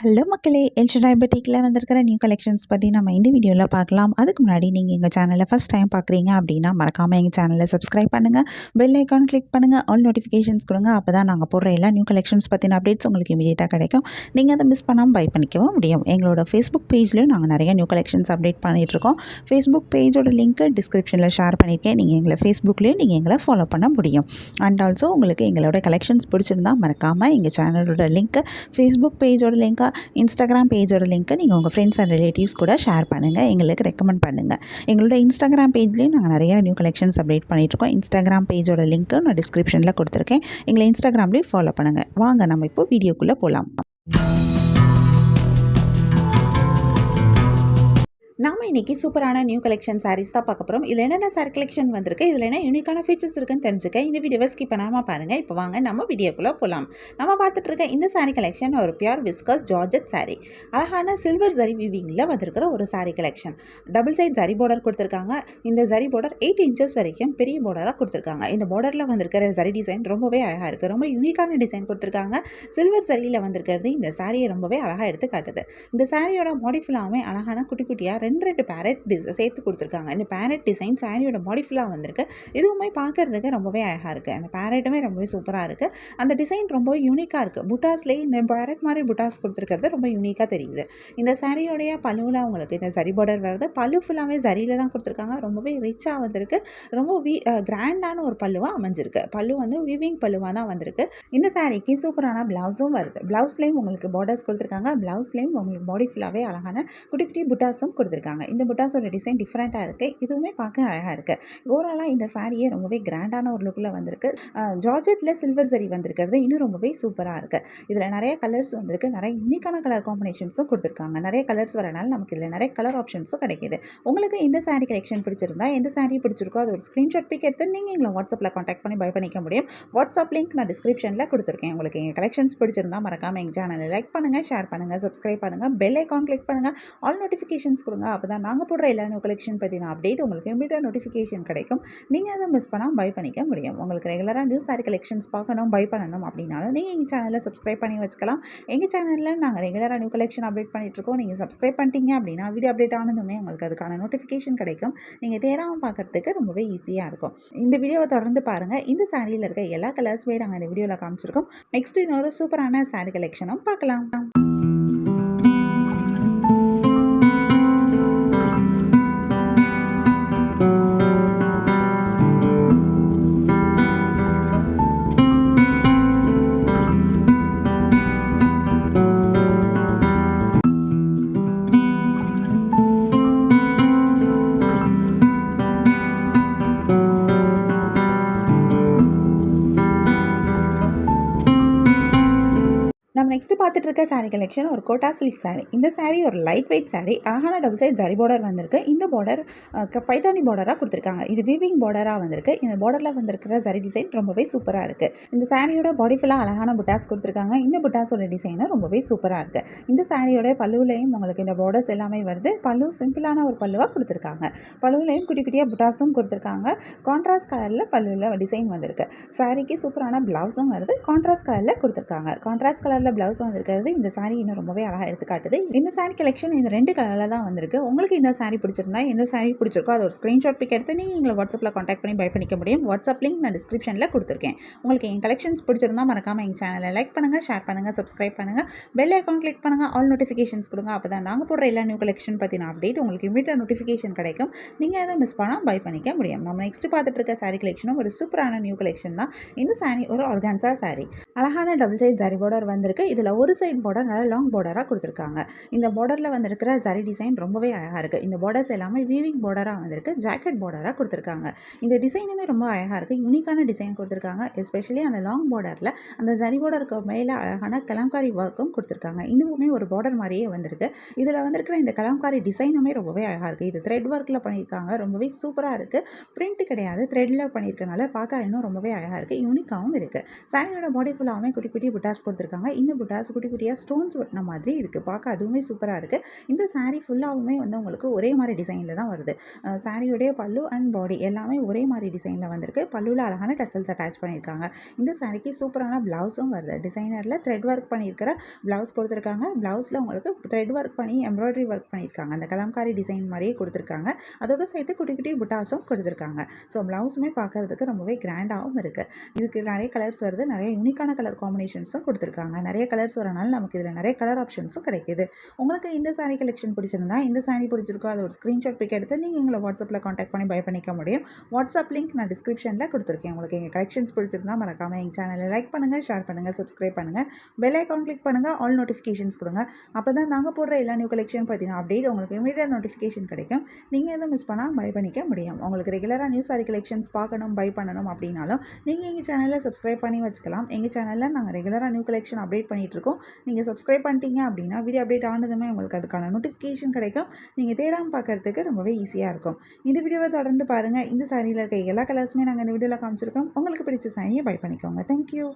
Hello மக்களே, El Shaddai பொட்டிக்கில் வந்திருக்கிற new collections பற்றி நம்ம இந்த வீடியோவில் பார்க்கலாம். அதுக்கு முன்னாடி நீங்கள் எங்கள் சேனலை ஃபஸ்ட் டைம் பார்க்குறீங்க அப்படின்னா மறக்காமல் எங்கள் சேனலை சப்ஸ்கிரைப் பண்ணுங்கள், பெல் ஐக்கான் கிளிக் பண்ணுங்கள், ஆல் நோட்டிஃபிகேஷன்ஸ் கொடுங்க. அப்போ தான் நாங்கள் போடுற எல்லா நியூ கலெக்ஷன்ஸ் பற்றின அப்டேட்ஸ் உங்களுக்கு இமீடியட்டாக கிடைக்கும். நீங்கள் அதை மிஸ் பண்ணாமல் பை பண்ணிக்கவும் முடியும். எங்களோட ஃபேஸ்புக் பேஜ்லேயும் நாங்கள் நிறைய நியூ கலெக்ஷன்ஸ் அப்டேட் பண்ணிகிட்ருக்கோம். ஃபேஸ்புக் பேஜோட லிங்க்கு டிஸ்கிரிப்ஷனில் ஷேர் பண்ணியிருக்கேன். நீங்கள் எங்களை ஃபேஸ்புக்லேயும் நீங்கள் எங்களை ஃபாலோ பண்ண முடியும். அண்ட் ஆல்சோ உங்களுக்கு எங்களோட கலெக்ஷன்ஸ் பிடிச்சிருந்தா மறக்காமல் எங்கள் சேனலோட லிங்க்கு, ஃபேஸ்புக் பேஜோட லிங்க்கை, இன்ஸ்டாகிராம் பேஜோட லிங்க்கை நீங்கள் உங்கள் ஃப்ரெண்ட்ஸ் அண்ட் ரிலேட்டிவ்ஸ் கூட ஷேர் பண்ணுங்கள், எங்களுக்கு ரெக்கமெண்ட் பண்ணுங்கள். எங்களோட இன்ஸ்டாகிராம் பேஜ்லேயும் நாங்கள் நிறையா நியூ கலெக்ஷன்ஸ் அப்டேட் பண்ணிகிட்ருக்கோம். இன்ஸ்டாகிராம் பேஜோட லிங்க்கு நான் டிஸ்கிரிப்ஷனில் கொடுத்துருக்கேன். எங்களை இன்ஸ்டாகிராம்லேயும் ஃபாலோ பண்ணுங்கள். வாங்க நம்ம இப்போ வீடியோக்குள்ளே போகலாம். நாம் இன்றைக்கி சூப்பரான நியூ கலெக்ஷன் சாரீஸ் தான் பார்க்க போகிறோம். இதில் என்னென்ன சாரீ கலெக்ஷன் வந்திருக்கு, இதில் என்ன யூனிக்கான ஃபீச்சர்ஸ் இருக்குன்னு தெரிஞ்சுக்க இந்த வீடியோவை ஸ்கிப் பண்ணாமல் பாருங்கள். இப்போ வாங்க நம்ம வீடியோக்குள்ளே போகலாம். நம்ம பார்த்துட்டு இருக்க இந்த சாரீ கலெக்ஷன் ஒரு பியூர் விஸ்கஸ் ஜார்ஜெட் சாரீ. அழகான சில்வர் ஜரி வீவிங்கில் வந்திருக்கிற ஒரு sari collection. Double side zari border கொடுத்துருக்காங்க. இந்த ஜரி பார்டர் 8 inches வரைக்கும் பெரிய பார்டராக கொடுத்துருக்காங்க. இந்த பார்டரில் வந்திருக்கிற ஜரி டிசைன் ரொம்பவே அழகாக இருக்குது. ரொம்ப யூனிக்கான டிசைன் கொடுத்துருக்காங்க. சில்வர் ஜரியில் வந்திருக்கிறது இந்த சாரியை ரொம்பவே அழகாக எடுத்து காட்டுது. இந்த சாரியோட பாடி ஃபுல்லாகவே அழகான குட்டி குட்டியாக ரெண்டு பேரட் சேர்த்து கொடுத்துருக்காங்க. இந்த பேரட் டிசைன் சாரியோட பாடி ஃபுல்லாக வந்திருக்கு. இதுவுமே பார்க்கறதுக்கு ரொம்பவே அழகாக இருக்குது. அந்த பேரட்டுமே ரொம்பவே சூப்பராக இருக்குது. அந்த டிசைன் ரொம்ப யூனிக்காக இருக்குது. புட்டாஸ்லேயே இந்த பேரட் மாதிரி புட்டாஸ் கொடுத்துருக்கிறது ரொம்ப யூனிக்காக தெரியுது. இந்த சாரியோடைய பல்லுவில் உங்களுக்கு இந்த ஜரி பார்டர் வருது. பல்லு ஃபுல்லாகவே ஜரியில் தான் கொடுத்துருக்காங்க. ரொம்பவே ரிச்சாக வந்திருக்கு. ரொம்ப கிராண்டான ஒரு பல்லுவாக அமைஞ்சிருக்கு. பல்லு வந்து வீவிங் பல்லுவாக தான் வந்திருக்கு. இந்த சாரிக்கு சூப்பரான ப்ளவுஸும் வருது. ப்ளவுஸ்லேயும் உங்களுக்கு பார்டர்ஸ் கொடுத்துருக்காங்க. ப்ளவுஸ்லேயும் உங்களுக்கு பாடி ஃபுல்லாகவே அழகான குட்டி குட்டி புட்டாஸும் கொடுத்துருக்காங்க. இந்த புட்டாஸோட டிசைன் டிஃப்ரெண்ட்டாக இருக்குது. இதுவுமே பார்க்க அழகாக இருக்குது. ஓவராலாக இந்த சாரியே ரொம்பவே கிராண்டான ஒரு லுக்கில் வந்திருக்கு. ஜார்ஜெட்டில் சில்வர் சரி வந்திருக்கிறது இன்னும் ரொம்பவே சூப்பராக இருக்குது. இதில் நிறைய கலர்ஸ் வந்திருக்கு. நிறைய யூனிக்கான கலர் காம்பினேஷன்ஸும் கொடுத்துருக்காங்க. நிறைய கலர்ஸ் வரனால நமக்கு இதில் நிறைய கலர் ஆப்ஷன்ஸும் கிடைக்கிது. உங்களுக்கு இந்த சாரீ கலெக்ஷன் பிடிச்சிருந்தா, எந்த சாரீ பிடிச்சிருக்கோ அது ஒரு ஸ்க்ரீன்ஷாட் பிக் எடுத்து நீங்கள் எங்களை வாட்ஸ்அப்பில் காண்டாக்ட் பண்ணி பை பண்ணிக்க முடியும். வாட்ஸ்அப் லிங்க் நான் டிஸ்கிரிப்ஷனில் கொடுத்துருக்கேன். உங்களுக்கு எங்கள் கலெக்ஷன்ஸ் பிடிச்சிருந்தா மறக்காமல் எங்கள் சேனலை லைக் பண்ணுங்கள், ஷேர் பண்ணுங்கள், சப்ஸ்கிரைப் பண்ணுங்கள், பெல் ஐக்கான் கிளிக் பண்ணுங்கள், ஆல் நோட்டிஃபிகேஷன்ஸ் கொடுங்க. அப்போ தான் நாங்கள் போடுற எல்லா நியூ கலெக்ஷன் பற்றின அப்டேட் உங்களுக்கு இமீடியட்டாக நோட்டிஃபிகேஷன் கிடைக்கும். நீங்கள் அதை மிஸ் பண்ணால் பை பண்ணிக்க முடியும். உங்களுக்கு ரெகுலராக நியூ சாரீ கலெக்ஷன்ஸ் பார்க்கணும், பை பண்ணணும் அப்படின்னாலும் நீங்கள் எங்கள் சேனலில் சப்ஸ்கிரைப் பண்ணி வச்சுக்கலாம். எங்கள் சேனலில் நாங்கள் ரெகுலராக நியூ கலெக்ஷன் அப்டேட் பண்ணிகிட்ருக்கோம். நீங்கள் சப்ஸ்கிரைப் பண்ணிட்டீங்க அப்படின்னா வீடியோ அப்டேட் ஆனதுமே உங்களுக்கு அதுக்கான நோட்டிஃபிகேஷன் கிடைக்கும். நீங்கள் தேடாமல் பார்க்குறதுக்கு ரொம்பவே ஈஸியாக இருக்கும். இந்த வீடியோவை தொடர்ந்து பாருங்கள். இந்த சாரியில் இருக்க எல்லா கலர்ஸுமே நாங்கள் இந்த வீடியோவில் காமிச்சிருக்கோம். நெக்ஸ்ட் இன்னொரு சூப்பரான சாரீ கலெக்ஷனும் பார்க்கலாம். நம்ம நெக்ஸ்ட் பார்த்துட்டு இருக்க சாரீ கலெக்ஷன் ஒரு கோட்டா சில்க் சாரீ. இந்த சாரீ ஒரு லைட் வெயிட் சாரீ. அழகான டபுள் சைட் ஜரி பார்டர் வந்திருக்கு. இந்த பார்டர் பைத்தானி பார்டராக கொடுத்துருக்காங்க. இது வீவிங் பார்டராக வந்திருக்கு. இந்த பார்டரில் வந்திருக்கிற ஜரி டிசைன் ரொம்பவே சூப்பராக இருக்குது. இந்த சாரியோட பாடி ஃபுல்லாக அழகான புட்டாஸ் கொடுத்துருக்காங்க. இந்த புட்டாஸோட டிசைனும் ரொம்பவே சூப்பராக இருக்குது. இந்த சாரியோட பல்லுவிலையும் உங்களுக்கு இந்த பார்டர்ஸ் எல்லாமே வருது. பல்லு சிம்பிளான ஒரு பல்லுவாக கொடுத்துருக்காங்க. பல்லுவிலையும் குட்டி குட்டியாக புட்டாஸும் கொடுத்துருக்காங்க. கான்ட்ராஸ்ட் கலரில் பல்லுவில் டிசைன் வந்திருக்கு. சாரிக்கு சூப்பரான ப்ளவுஸும் வருது. கான்ட்ராஸ்ட் கலரில் கொடுத்துருக்காங்க. கான்ட்ராஸ்ட் கலரில் ப்ளவுஸ் வந்திருக்கிறது இந்த சாரீ இன்னும் ரொம்பவே அழகாக எடுத்து காட்டுது. இந்த சாரீ கலெக்ஷன் இந்த 2 கலரில் தான் வந்திருக்கு. உங்களுக்கு இந்த சாரீ பிடிச்சிருந்தா, எந்த சாரீ பிடிச்சிருக்கோ அது ஒரு ஸ்க்ரீன்ஷாட் பிக் எடுத்து நீங்கள் எங்களை வாட்ஸ்அப்பில் காண்டாக்ட் பண்ணி பை பண்ணிக்க முடியும். வாட்ஸ்அப் லிங்க் நான் டிஸ்கிரிப்ஷனில் கொடுத்துருக்கேன். உங்களுக்கு என் கலெக்ஷன்ஸ் பிடிச்சிருந்தா மறக்காமல் எங்கள் சேனலை லைக் பண்ணுங்கள், ஷேர் பண்ணுங்கள், சப்ஸ்கிரைப் பண்ணுங்கள், பெல் ஐக்கான் கிளிக் பண்ணுங்கள், ஆல் நோட்டிஃபிகேஷன்ஸ் கொடுங்க. அப்போ தான் நாங்கள் போடுற எல்லா நியூ கலெக்ஷன் பற்றின அப்டேட் உங்களுக்கு இமீடியட்டாக நோட்டிஃபிகேஷன் கிடைக்கும். நீங்கள் அதை மிஸ் பண்ணால் பை பண்ணிக்க முடியும். நம்ம நெக்ஸ்ட் பார்த்துட்டு இருக்க சாரீ கலெக்ஷனும் ஒரு சூப்பரான நியூ கலெக்ஷன் தான். இந்த சாரீ ஒரு ஆர்கான்சா சாரீ. அழகான டபுள் சைட் ஜரி பார்டர் வந்திருக்கு. இதில் ஒரு சைட் பார்டர் நல்லா லாங் பார்டராக கொடுத்துருக்காங்க. இந்த பார்டரில் வந்திருக்கிற ஜரி டிசைன் ரொம்பவே அழகாக இருக்குது. இந்த பார்டர்ஸ் எல்லாமே வீவிங் பார்டராக வந்திருக்கு. ஜாக்கெட் பார்டராக கொடுத்துருக்காங்க. இந்த டிசைனுமே ரொம்ப அழகாக இருக்குது. யூனிக்கான டிசைன் கொடுத்துருக்காங்க. எஸ்பெஷலி அந்த லாங் பார்டரில் அந்த ஜரி பார்டருக்கு மேலே அழகான கலம்காரி ஒர்க்கும் கொடுத்துருக்காங்க. இதுவுமே ஒரு பார்டர் மாதிரியே வந்திருக்கு. இதில் வந்திருக்கிற இந்த கலம்காரி டிசைனுமே ரொம்பவே அழகாக இருக்குது. இது த்ரெட் ஒர்க்கில் பண்ணியிருக்காங்க. ரொம்பவே சூப்பராக இருக்குது. பிரிண்ட் கிடையாது, த்ரெட்டில் பண்ணியிருக்கனால பார்க்க இன்னும் ரொம்பவே அழகாக இருக்குது. யூனிக்காகவும் இருக்குது. சாரியோட பாடி ஃபுல்லாகவே குட்டி குட்டி புட்டாஸ் கொடுத்துருக்காங்க. இந்த புட்டாஸ் குட்டி குட்டியாக ஸ்டோன்ஸ் ஒட்டின மாதிரி இருக்குது. பார்க்க அதுவுமே சூப்பராக இருக்குது. இந்த saree ஃபுல்லாகவுமே வந்து உங்களுக்கு ஒரே மாதிரி டிசைனில் தான் வருது. சாரியோடைய பல்லு அண்ட் பாடி எல்லாமே ஒரே மாதிரி டிசைனில் வந்திருக்கு. பல்லுவில் அழகான டசல்ஸ் அட்டாச் பண்ணியிருக்காங்க. இந்த சாரிக்கு சூப்பரான ப்ளவுஸும் வருது. டிசைனரில் த்ரெட் ஒர்க் பண்ணியிருக்கிற ப்ளவுஸ் கொடுத்துருக்காங்க. ப்ளவுஸில் உங்களுக்கு த்ரெட் ஒர்க் பண்ணி எம்ப்ராய்டரி ஒர்க் பண்ணியிருக்காங்க. அந்த கலம்காரி டிசைன் மாதிரியே கொடுத்துருக்காங்க. அதோட சேர்த்து குட்டி குட்டி புட்டாஸும் கொடுத்துருக்காங்க. ஸோ ப்ளவுஸுமே பார்க்கறதுக்கு ரொம்பவே கிராண்டாகவும் இருக்குது. இதுக்கு நிறைய கலர்ஸ் வருது. நிறைய யூனிக்கான கலர் காம்பினேஷன்ஸும் கொடுத்துருக்காங்க. நிறைய கலர்ஸ் வரனால நமக்கு இதில் நிறைய கலர் ஆப்ஷன்ஸும் கிடைக்குது. உங்களுக்கு இந்த சாரீ கலெக்ஷன் பிடிச்சிருந்தா, இந்த சாரீ பிடிச்சிருக்கோ அதை ஒரு ஸ்க்ரீன்ஷாட் பிக் எடுத்து நீங்கள் எங்களை வாட்ஸ்அப்பில் காண்டாக்ட் பண்ணி பை பண்ணிக்க முடியும். வாட்ஸ்அப் லிங்க் நான் டிஸ்கிரிப்ஷனில் கொடுத்துருக்கேன். உங்களுக்கு எங்கள் கலெக்ஷன்ஸ் பிடிச்சிருந்தா மறக்காமல் எங்கள் சேனலை லைக் பண்ணுங்கள், ஷேர் பண்ணுங்கள், சப்ஸ்கிரைப் பண்ணுங்கள், பெல் ஐக்கான் கிளிக் பண்ணுங்கள், ஆல் நோட்டிஃபிகேஷன்ஸ் கொடுங்க. அப்போ தான் நாங்கள் போடுற எல்லா நியூ கலெக்ஷன் பார்த்தீங்கன்னா அப்டேட் உங்களுக்கு இமீடியட் நோட்டிஃபிகேஷன் கிடைக்கும். நீங்கள் எதுவும் மிஸ் பண்ணால் பை பண்ணிக்க முடியும். உங்களுக்கு ரெகுலராக நியூ சாரி கலெக்ஷன்ஸ் பார்க்கணும், பை பண்ணணும் அப்படின்னாலும் நீங்கள் எங்கள் சேனலில் சப்ஸ்கிரைப் பண்ணி வச்சுக்கலாம். எங்கள் சேனலில் நாங்கள் ரெகுலராக நியூ கலெக்ஷன் அப்டேட் பண்ணிகிட்ருக்கோம். நீங்கள் சப்ஸ்கிரைப் பண்ணிட்டீங்க அப்படின்னா வீடியோ அப்டேட் ஆனதுமே உங்களுக்கு அதுக்கான நோட்டிஃபிகேஷன் கிடைக்கும். நீங்கள் தேடாமல் பார்க்கறதுக்கு ரொம்பவே ஈஸியாக இருக்கும். இந்த வீடியோவை தொடர்ந்து பாருங்கள். இந்த சாரியில் இருக்க எல்லா கலர்ஸுமே நாங்கள் இந்த வீடியோவில் காமிச்சிருக்கோம். உங்களுக்கு பிடிச்ச சாரியை பை பண்ணிக்கோங்க. தேங்க்யூ.